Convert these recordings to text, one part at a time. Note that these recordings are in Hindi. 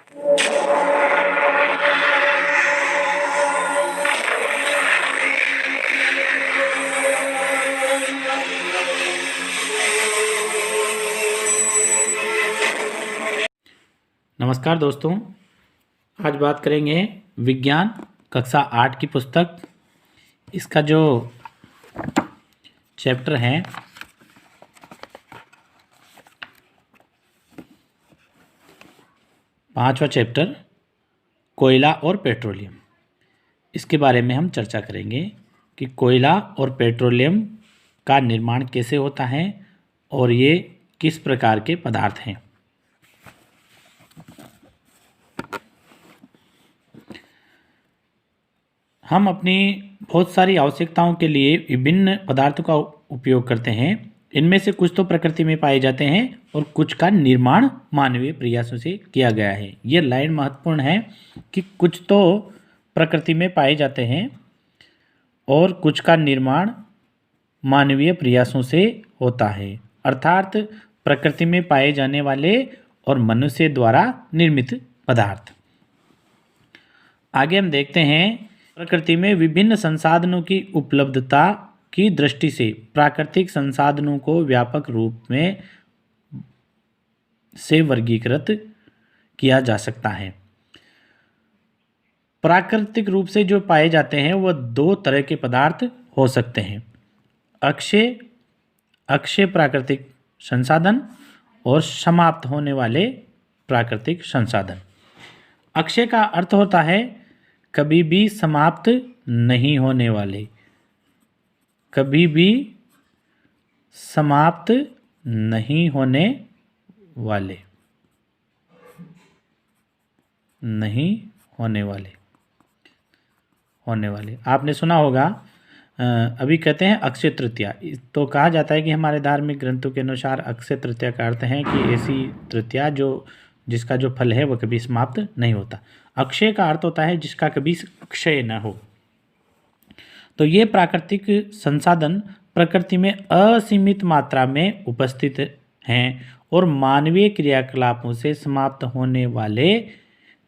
नमस्कार दोस्तों, आज बात करेंगे विज्ञान कक्षा 8 की पुस्तक। इसका जो चैप्टर है 5वां चैप्टर कोयला और पेट्रोलियम। इसके बारे में हम चर्चा करेंगे कि कोयला और पेट्रोलियम का निर्माण कैसे होता है और ये किस प्रकार के पदार्थ हैं। हम अपनी बहुत सारी आवश्यकताओं के लिए विभिन्न पदार्थों का उपयोग करते हैं। इनमें से कुछ तो प्रकृति में पाए जाते हैं और कुछ का निर्माण मानवीय प्रयासों से किया गया है। ये लाइन महत्वपूर्ण है कि कुछ तो प्रकृति में पाए जाते हैं और कुछ का निर्माण मानवीय प्रयासों से होता है, अर्थात प्रकृति में पाए जाने वाले और मनुष्य द्वारा निर्मित पदार्थ। आगे हम देखते हैं, प्रकृति में विभिन्न संसाधनों की उपलब्धता की दृष्टि से प्राकृतिक संसाधनों को व्यापक रूप में से वर्गीकृत किया जा सकता है। प्राकृतिक रूप से जो पाए जाते हैं वह दो तरह के पदार्थ हो सकते हैं, अक्षय प्राकृतिक संसाधन और समाप्त होने वाले प्राकृतिक संसाधन। अक्षय का अर्थ होता है कभी भी समाप्त नहीं होने वाले, कभी भी समाप्त नहीं होने वाले, नहीं होने वाले, होने वाले। आपने सुना होगा, अभी कहते हैं अक्षय तृतीया। तो कहा जाता है कि हमारे धार्मिक ग्रंथों के अनुसार अक्षय तृतीया का अर्थ है कि ऐसी तृतीया जिसका जो फल है वह कभी समाप्त नहीं होता। अक्षय का अर्थ होता है जिसका कभी क्षय न हो। तो ये प्राकृतिक संसाधन प्रकृति में असीमित मात्रा में उपस्थित हैं और मानवीय क्रियाकलापों से समाप्त होने वाले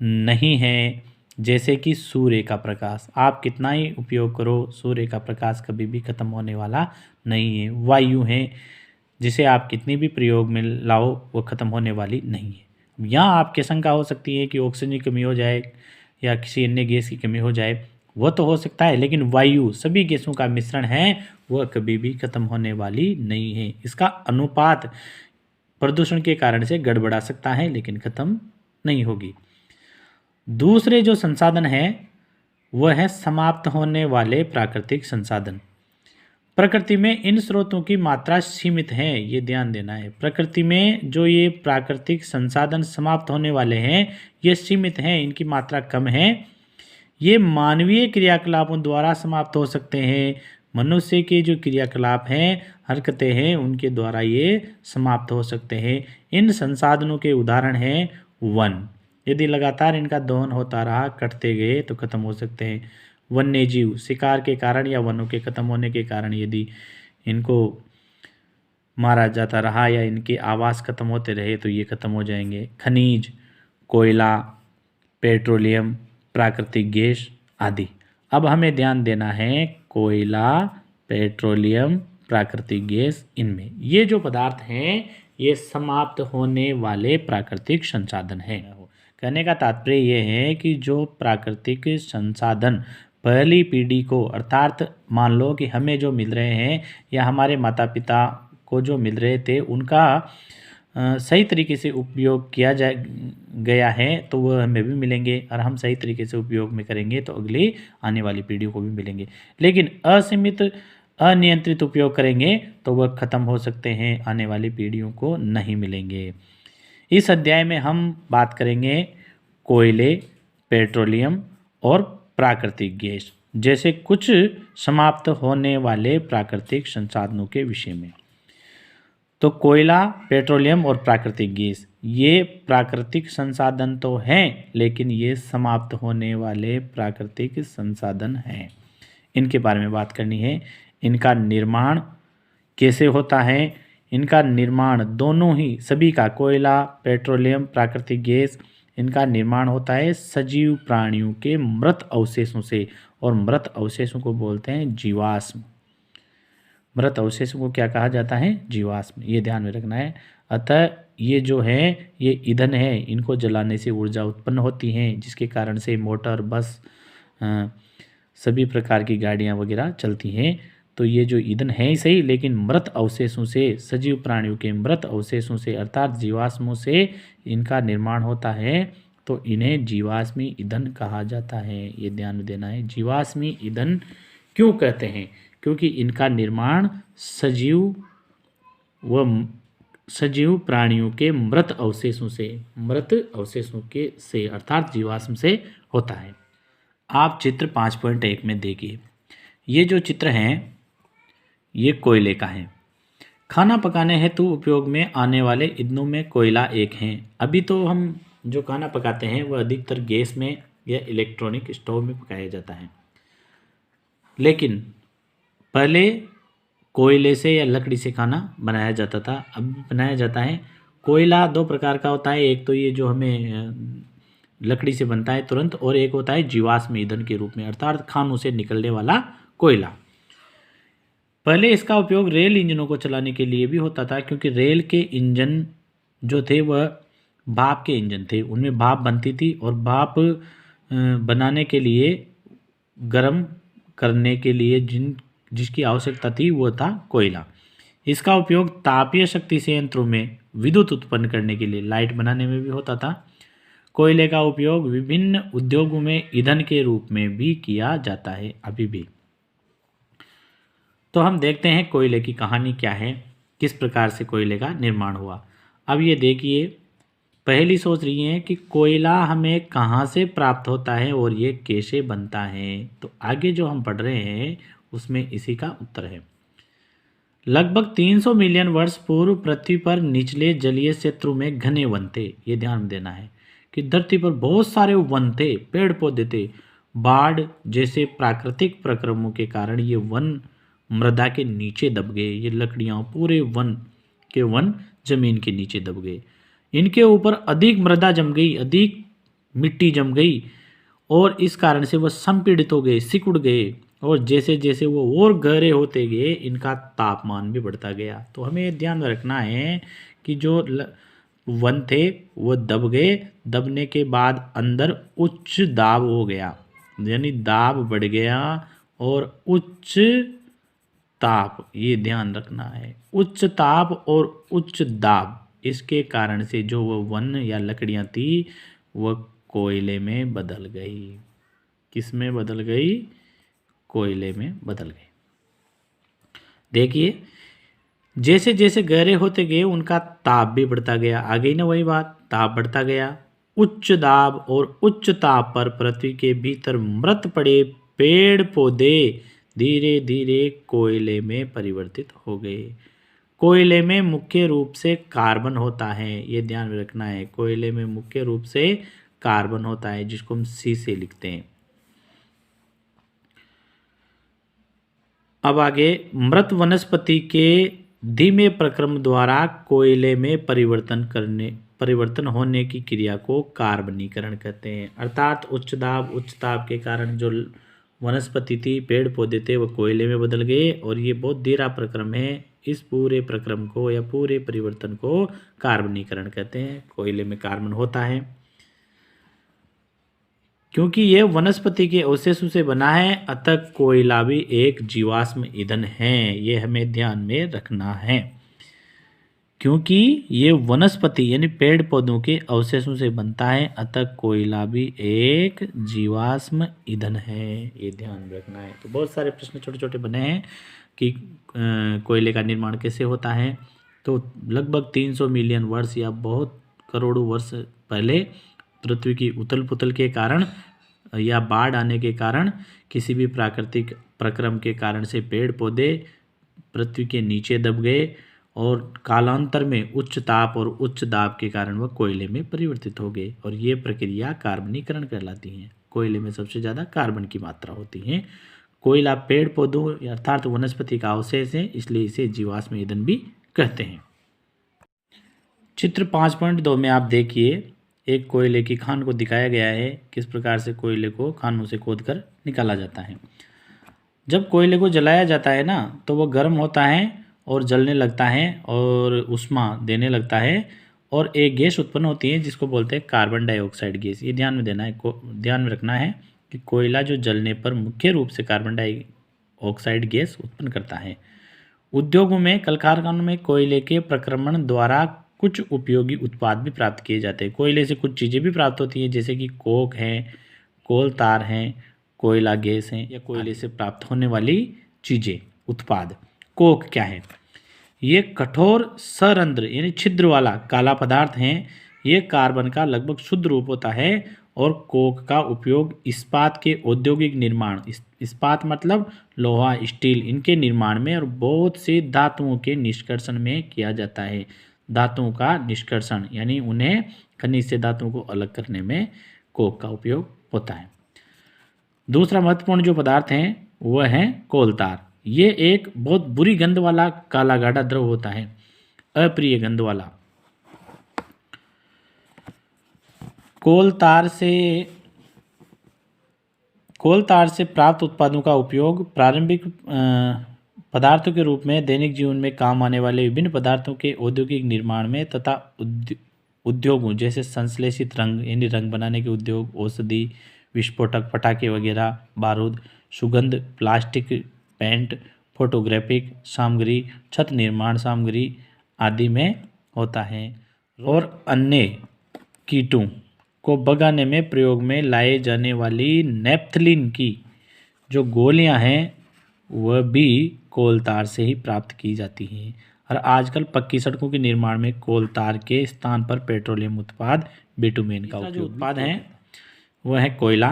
नहीं हैं। जैसे कि सूर्य का प्रकाश, आप कितना ही उपयोग करो, सूर्य का प्रकाश कभी भी खत्म होने वाला नहीं है। वायु है, जिसे आप कितनी भी प्रयोग में लाओ वो खत्म होने वाली नहीं है। यहाँ आपकी शंका हो सकती है कि ऑक्सीजन की कमी हो जाए या किसी अन्य गैस की कमी हो जाए, वो तो हो सकता है, लेकिन वायु सभी गैसों का मिश्रण है, वह कभी भी खत्म होने वाली नहीं है। इसका अनुपात प्रदूषण के कारण से गड़बड़ा सकता है लेकिन खत्म नहीं होगी। दूसरे जो संसाधन है वह है समाप्त होने वाले प्राकृतिक संसाधन। प्रकृति में इन स्रोतों की मात्रा सीमित है, ये ध्यान देना है। प्रकृति में जो ये प्राकृतिक संसाधन समाप्त होने वाले हैं ये सीमित हैं, इनकी मात्रा कम है। ये मानवीय क्रियाकलापों द्वारा समाप्त हो सकते हैं। मनुष्य के जो क्रियाकलाप हैं, हरकतें हैं, उनके द्वारा ये समाप्त हो सकते हैं। इन संसाधनों के उदाहरण हैं वन, यदि लगातार इनका दोहन होता रहा, कटते गए तो खत्म हो सकते हैं। वन्य जीव, शिकार के कारण या वनों के खत्म होने के कारण यदि इनको मारा जाता रहा या इनके आवास खत्म होते रहे तो ये खत्म हो जाएंगे। खनिज, कोयला, पेट्रोलियम, प्राकृतिक गैस आदि। अब हमें ध्यान देना है कोयला, पेट्रोलियम, प्राकृतिक गैस, इनमें ये जो पदार्थ हैं ये समाप्त होने वाले प्राकृतिक संसाधन हैं। कहने का तात्पर्य ये है कि जो प्राकृतिक संसाधन पहली पीढ़ी को, अर्थात मान लो कि हमें जो मिल रहे हैं या हमारे माता पिता को जो मिल रहे थे, उनका सही तरीके से उपयोग किया गया है तो वह हमें भी मिलेंगे, और हम सही तरीके से उपयोग में करेंगे तो अगली आने वाली पीढ़ियों को भी मिलेंगे। लेकिन असीमित अनियंत्रित उपयोग करेंगे तो वह खत्म हो सकते हैं, आने वाली पीढ़ियों को नहीं मिलेंगे। इस अध्याय में हम बात करेंगे कोयले, पेट्रोलियम और प्राकृतिक गैस जैसे कुछ समाप्त होने वाले प्राकृतिक संसाधनों के विषय में। तो कोयला, पेट्रोलियम और प्राकृतिक गैस ये प्राकृतिक संसाधन तो हैं, लेकिन ये समाप्त होने वाले प्राकृतिक संसाधन हैं। इनके बारे में बात करनी है। इनका निर्माण कैसे होता है, इनका निर्माण दोनों ही, सभी का, कोयला, पेट्रोलियम, प्राकृतिक गैस, इनका निर्माण होता है सजीव प्राणियों के मृत अवशेषों से, और मृत अवशेषों को बोलते हैं जीवाश्म। मृत अवशेषों को क्या कहा जाता है? जीवाश्म। ये ध्यान में रखना है। अतः ये जो है ये ईंधन है, इनको जलाने से ऊर्जा उत्पन्न होती है, जिसके कारण से मोटर, बस, सभी प्रकार की गाड़ियाँ वगैरह चलती हैं। तो ये जो ईंधन है ही सही, लेकिन मृत अवशेषों से, सजीव प्राणियों के मृत अवशेषों से अर्थात जीवाश्मों से इनका निर्माण होता है, तो इन्हें जीवाश्मी ईंधन कहा जाता है। ये ध्यान में देना है। जीवाश्मी ईंधन क्यों कहते हैं? क्योंकि इनका निर्माण सजीव प्राणियों के मृत अवशेषों से अर्थात जीवाश्म से होता है। आप चित्र 5.1 में देखिए, ये जो चित्र हैं ये कोयले का है। खाना पकाने हेतु उपयोग में आने वाले ईंधनों में कोयला एक है। अभी तो हम जो खाना पकाते हैं वह अधिकतर गैस में या इलेक्ट्रॉनिक स्टोव में पकाया जाता है, लेकिन पहले कोयले से या लकड़ी से खाना बनाया जाता था, अब भी बनाया जाता है। कोयला दो प्रकार का होता है, एक तो ये जो हमें लकड़ी से बनता है तुरंत, और एक होता है जीवाश्म ईंधन के रूप में अर्थात खानों से निकलने वाला कोयला। पहले इसका उपयोग रेल इंजनों को चलाने के लिए भी होता था, क्योंकि रेल के इंजन जो थे वह भाप के इंजन थे, उनमें भाप बनती थी, और भाप बनाने के लिए, गर्म करने के लिए जिसकी आवश्यकता थी वो था कोयला। इसका उपयोग तापीय शक्ति संयंत्रों में विद्युत उत्पन्न करने के लिए, लाइट बनाने में भी होता था। कोयले का उपयोग विभिन्न उद्योगों में ईंधन के रूप में भी किया जाता है अभी भी। तो हम देखते हैं कोयले की कहानी क्या है, किस प्रकार से कोयले का निर्माण हुआ। अब ये देखिए, पहली सोच रही है कि कोयला हमें कहाँ से प्राप्त होता है और ये कैसे बनता है। तो आगे जो हम पढ़ रहे हैं उसमें इसी का उत्तर है। लगभग 300 मिलियन वर्ष पूर्व पृथ्वी पर निचले जलीय क्षेत्रों में घने वन थे। ये ध्यान देना है कि धरती पर बहुत सारे वन थे, पेड़ पौधे थे। बाढ़ जैसे प्राकृतिक प्रक्रमों के कारण ये वन मृदा के नीचे दब गए। ये लकड़ियाँ पूरे वन जमीन के नीचे दब गए। इनके ऊपर अधिक मृदा जम गई, अधिक मिट्टी जम गई, और इस कारण से वह संपीड़ित हो गए, सिकुड़ गए, और जैसे जैसे वो और गहरे होते गए इनका तापमान भी बढ़ता गया। तो हमें ध्यान रखना है कि जो वन थे वो दब गए, दबने के बाद अंदर उच्च दाब हो गया, यानी दाब बढ़ गया, और उच्च ताप, ये ध्यान रखना है, उच्च ताप और उच्च दाब, इसके कारण से जो वो वन या लकड़ियाँ थी वह कोयले में बदल गई। किस में बदल गई? कोयले में बदल गई। देखिए, जैसे जैसे गहरे होते गए उनका ताप भी बढ़ता गया। आ गई ना वही बात, ताप बढ़ता गया। उच्च दाब और उच्च ताप पर पृथ्वी के भीतर मृत पड़े पेड़ पौधे धीरे धीरे कोयले में परिवर्तित हो गए। कोयले में मुख्य रूप से कार्बन होता है, ये ध्यान में रखना है। कोयले में मुख्य रूप से कार्बन होता है, जिसको हम सी से लिखते हैं। अब आगे, मृत वनस्पति के धीमे प्रक्रम द्वारा कोयले में परिवर्तन होने की क्रिया को कार्बनीकरण कहते हैं। अर्थात उच्च ताप के कारण जो वनस्पति थी, पेड़ पौधे थे, वो कोयले में बदल गए, और ये बहुत धीरा प्रक्रम है। इस पूरे प्रक्रम को या पूरे परिवर्तन को कार्बनीकरण कहते हैं। कोयले में कार्बन होता है क्योंकि यह वनस्पति के अवशेषों से बना है, अतः कोयला भी एक जीवाश्म ईंधन है। ये हमें ध्यान में रखना है, क्योंकि ये वनस्पति यानी पेड़ पौधों के अवशेषों से बनता है, अतः कोयला भी एक जीवाश्म ईंधन है। ये ध्यान रखना है। तो बहुत सारे प्रश्न छोटे छोटे बने हैं कि कोयले का निर्माण कैसे होता है। तो लगभग 300 मिलियन वर्ष या बहुत करोड़ों वर्ष पहले पृथ्वी की उथल पुथल के कारण या बाढ़ आने के कारण, किसी भी प्राकृतिक प्रक्रम के कारण से पेड़ पौधे पृथ्वी के नीचे दब गए, और कालांतर में उच्च ताप और उच्च दाब के कारण वह कोयले में परिवर्तित हो गए, और ये प्रक्रिया कार्बनीकरण कहलाती है। कोयले में सबसे ज़्यादा कार्बन की मात्रा होती है। कोयला पेड़ पौधों अर्थात वनस्पति का अवशेष है, इसलिए इसे जीवाश्म ईंधन भी कहते हैं। चित्र 5.2 में आप देखिए, एक कोयले की खान को दिखाया गया है, किस प्रकार से कोयले को खानों से खोदकर निकाला जाता है। जब कोयले को जलाया जाता है ना, तो वह गर्म होता है और जलने लगता है और ऊष्मा देने लगता है और एक गैस उत्पन्न होती है जिसको बोलते हैं कार्बन डाइऑक्साइड गैस। ये ध्यान में देना है, ध्यान में रखना है कि कोयला जो जलने पर मुख्य रूप से कार्बन डाइऑक्साइड गैस उत्पन्न करता है। उद्योगों में, कल कारखानों में कोयले के प्रक्रमण द्वारा कुछ उपयोगी उत्पाद भी प्राप्त किए जाते हैं। कोयले से कुछ चीज़ें भी प्राप्त होती हैं, जैसे कि कोक है, कोल तार हैं, कोयला गैस हैं, या कोयले से प्राप्त होने वाली चीज़ें, उत्पाद। कोक क्या है? ये कठोर सरंध्र यानी छिद्र वाला काला पदार्थ है। ये कार्बन का लगभग शुद्ध रूप होता है और कोक का उपयोग इस्पात के औद्योगिक निर्माण, इस्पात मतलब लोहा, स्टील, इनके निर्माण में और बहुत से धातुओं के निष्कर्षण में किया जाता है। धातुओं का निष्कर्षण यानी उन्हें खनिज से धातुओं को अलग करने में कोक का उपयोग होता है। दूसरा महत्वपूर्ण जो पदार्थ है वह है कोल तार। ये एक बहुत बुरी गंध वाला काला गाढ़ा द्रव होता है, अप्रिय गंध वाला। कोल तार से प्राप्त उत्पादों का उपयोग प्रारंभिक पदार्थों के रूप में दैनिक जीवन में काम आने वाले विभिन्न पदार्थों के औद्योगिक निर्माण में तथा उद्योगों जैसे संश्लेषित रंग यानी रंग बनाने के उद्योग, औषधि, विस्फोटक, पटाखे वगैरह, बारूद, सुगंध, प्लास्टिक, पेंट, फोटोग्राफिक सामग्री, छत निर्माण सामग्री आदि में होता है। और अन्य कीटों को भगाने में प्रयोग में लाए जाने वाली नेप्थलीन की जो गोलियां हैं वह भी कोल तार से ही प्राप्त की जाती हैं। और आजकल पक्की सड़कों के निर्माण में कोल तार के स्थान पर पेट्रोलियम उत्पाद बिटुमेन का उपयोग। जो उत्पाद हैं वह है कोयला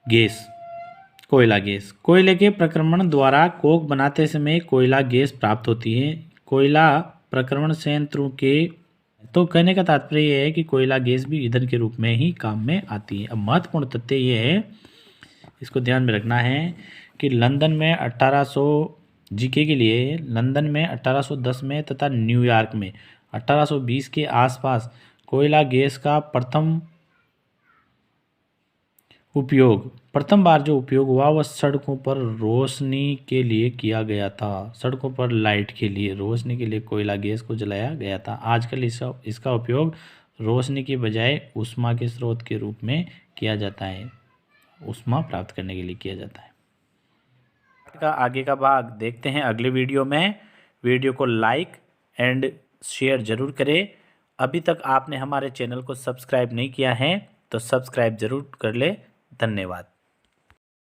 गैस। कोयले के प्रक्रमण द्वारा कोक बनाते समय कोयला गैस प्राप्त होती है। कोयला प्रक्रमण संयंत्रों के, तो कहने का तात्पर्य यह है कि कोयला गैस भी ईंधन के रूप में ही काम में आती है। अब महत्वपूर्ण तथ्य ये है, इसको ध्यान में रखना है कि लंदन में 1800 जीके के लिए लंदन में 1810 में तथा न्यूयॉर्क में 1820 के आसपास कोयला गैस का प्रथम बार जो उपयोग हुआ वह सड़कों पर रोशनी के लिए किया गया था। सड़कों पर लाइट के लिए, रोशनी के लिए कोयला गैस को जलाया गया था। आजकल इसका उपयोग रोशनी के बजाय ऊष्मा के स्रोत के रूप में किया जाता है, ऊष्मा प्राप्त करने के लिए किया जाता है। का आगे का भाग देखते हैं अगले वीडियो में। वीडियो को लाइक एंड शेयर जरूर करें। अभी तक आपने हमारे चैनल को सब्सक्राइब नहीं किया है तो सब्सक्राइब जरूर कर ले। धन्यवाद।